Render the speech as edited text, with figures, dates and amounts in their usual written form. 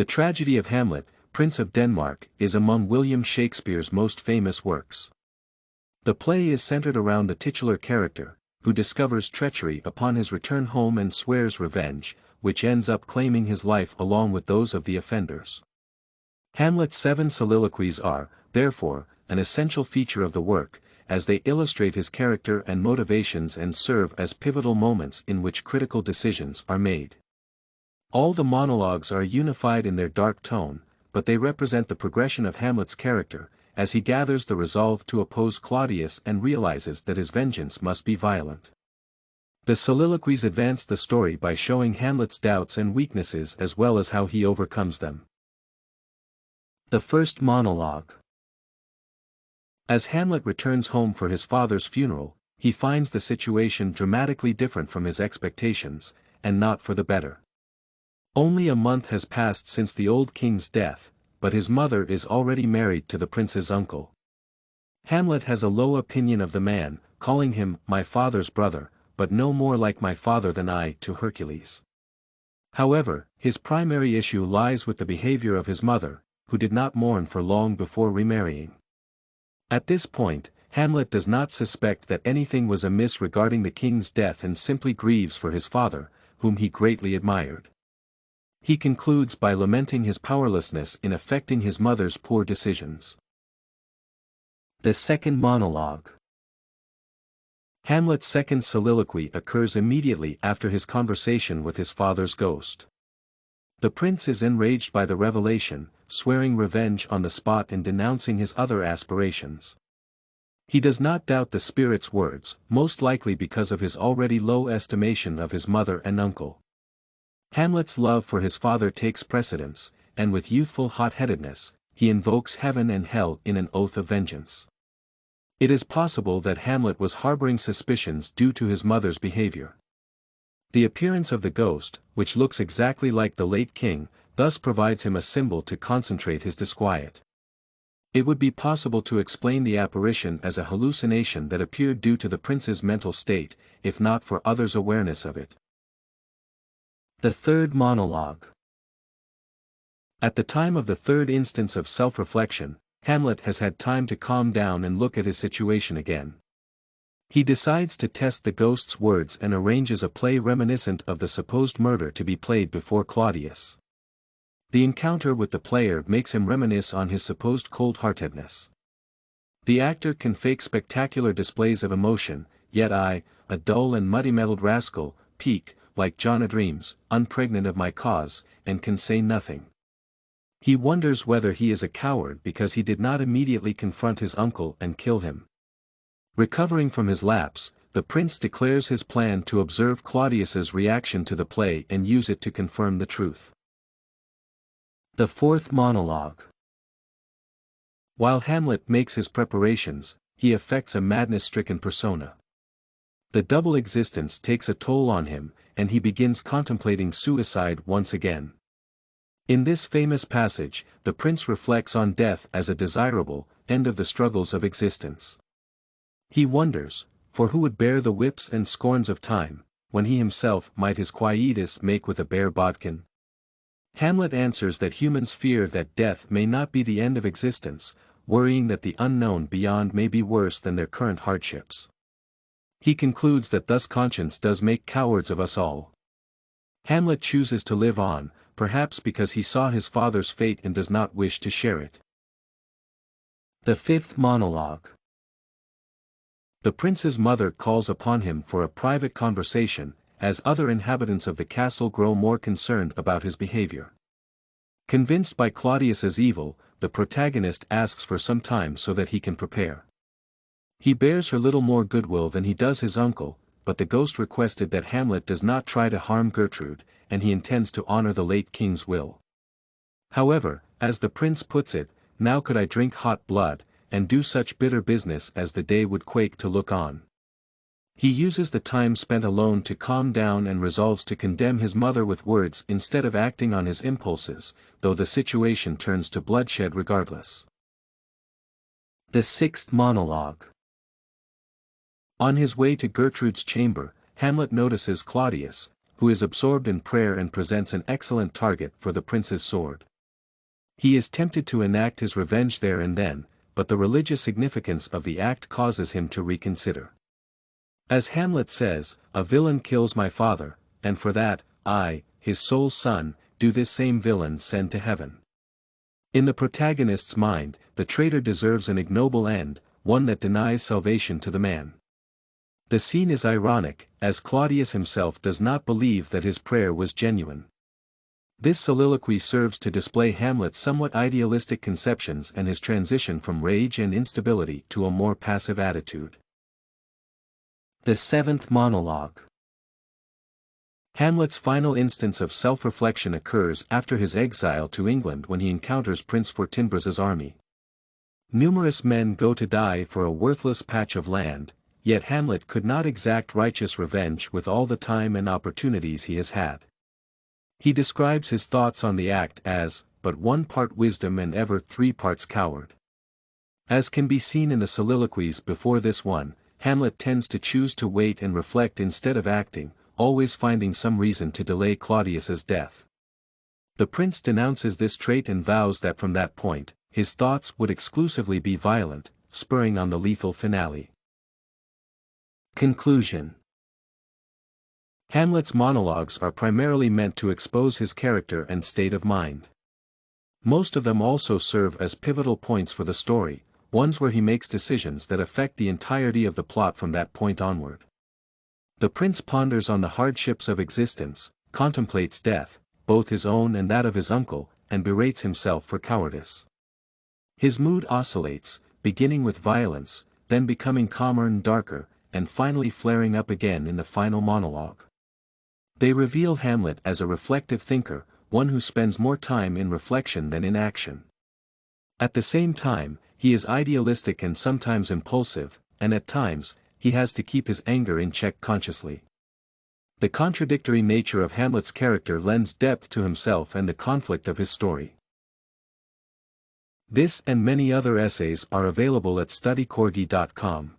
The tragedy of Hamlet, Prince of Denmark, is among William Shakespeare's most famous works. The play is centered around the titular character, who discovers treachery upon his return home and swears revenge, which ends up claiming his life along with those of the offenders. Hamlet's 7 soliloquies are, therefore, an essential feature of the work, as they illustrate his character and motivations and serve as pivotal moments in which critical decisions are made. All the monologues are unified in their dark tone, but they represent the progression of Hamlet's character, as he gathers the resolve to oppose Claudius and realizes that his vengeance must be violent. The soliloquies advance the story by showing Hamlet's doubts and weaknesses as well as how he overcomes them. The first monologue. As Hamlet returns home for his father's funeral, he finds the situation dramatically different from his expectations, and not for the better. Only a month has passed since the old king's death, but his mother is already married to the prince's uncle. Hamlet has a low opinion of the man, calling him my father's brother, but no more like my father than I to Hercules. However, his primary issue lies with the behavior of his mother, who did not mourn for long before remarrying. At this point, Hamlet does not suspect that anything was amiss regarding the king's death and simply grieves for his father, whom he greatly admired. He concludes by lamenting his powerlessness in affecting his mother's poor decisions. The second monologue. Hamlet's second soliloquy occurs immediately after his conversation with his father's ghost. The prince is enraged by the revelation, swearing revenge on the spot and denouncing his other aspirations. He does not doubt the spirit's words, most likely because of his already low estimation of his mother and uncle. Hamlet's love for his father takes precedence, and with youthful hot-headedness, he invokes heaven and hell in an oath of vengeance. It is possible that Hamlet was harboring suspicions due to his mother's behavior. The appearance of the ghost, which looks exactly like the late king, thus provides him a symbol to concentrate his disquiet. It would be possible to explain the apparition as a hallucination that appeared due to the prince's mental state, if not for others' awareness of it. The third monologue. At the time of the third instance of self-reflection, Hamlet has had time to calm down and look at his situation again. He decides to test the ghost's words and arranges a play reminiscent of the supposed murder to be played before Claudius. The encounter with the player makes him reminisce on his supposed cold-heartedness. The actor can fake spectacular displays of emotion, yet I, a dull and muddy-mettled rascal, peak, like John O'Dreams, unpregnant of my cause, and can say nothing. He wonders whether he is a coward because he did not immediately confront his uncle and kill him. Recovering from his lapse, the prince declares his plan to observe Claudius's reaction to the play and use it to confirm the truth. The fourth monologue. While Hamlet makes his preparations, he affects a madness-stricken persona. The double existence takes a toll on him, and he begins contemplating suicide once again. In this famous passage, the prince reflects on death as a desirable end of the struggles of existence. He wonders, for who would bear the whips and scorns of time, when he himself might his quietus make with a bare bodkin? Hamlet answers that humans fear that death may not be the end of existence, worrying that the unknown beyond may be worse than their current hardships. He concludes that thus conscience does make cowards of us all. Hamlet chooses to live on, perhaps because he saw his father's fate and does not wish to share it. The fifth monologue. The prince's mother calls upon him for a private conversation, as other inhabitants of the castle grow more concerned about his behavior. Convinced by Claudius's evil, the protagonist asks for some time so that he can prepare. He bears her little more goodwill than he does his uncle, but the ghost requested that Hamlet does not try to harm Gertrude, and he intends to honor the late king's will. However, as the prince puts it, now could I drink hot blood, and do such bitter business as the day would quake to look on. He uses the time spent alone to calm down and resolves to condemn his mother with words instead of acting on his impulses, though the situation turns to bloodshed regardless. The sixth monologue. On his way to Gertrude's chamber, Hamlet notices Claudius, who is absorbed in prayer and presents an excellent target for the prince's sword. He is tempted to enact his revenge there and then, but the religious significance of the act causes him to reconsider. As Hamlet says, "A villain kills my father, and for that, I, his sole son, do this same villain send to heaven." In the protagonist's mind, the traitor deserves an ignoble end, one that denies salvation to the man. The scene is ironic, as Claudius himself does not believe that his prayer was genuine. This soliloquy serves to display Hamlet's somewhat idealistic conceptions and his transition from rage and instability to a more passive attitude. The seventh monologue. Hamlet's final instance of self-reflection occurs after his exile to England when he encounters Prince Fortinbras's army. Numerous men go to die for a worthless patch of land, yet Hamlet could not exact righteous revenge with all the time and opportunities he has had. He describes his thoughts on the act as, "but 1 part wisdom and ever 3 parts coward." As can be seen in the soliloquies before this one, Hamlet tends to choose to wait and reflect instead of acting, always finding some reason to delay Claudius's death. The prince denounces this trait and vows that from that point, his thoughts would exclusively be violent, spurring on the lethal finale. Conclusion. Hamlet's monologues are primarily meant to expose his character and state of mind. Most of them also serve as pivotal points for the story, ones where he makes decisions that affect the entirety of the plot from that point onward. The prince ponders on the hardships of existence, contemplates death, both his own and that of his uncle, and berates himself for cowardice. His mood oscillates, beginning with violence, then becoming calmer and darker, and finally flaring up again in the final monologue. They reveal Hamlet as a reflective thinker, one who spends more time in reflection than in action. At the same time, he is idealistic and sometimes impulsive, and at times, he has to keep his anger in check consciously. The contradictory nature of Hamlet's character lends depth to himself and the conflict of his story. This and many other essays are available at studycorgi.com.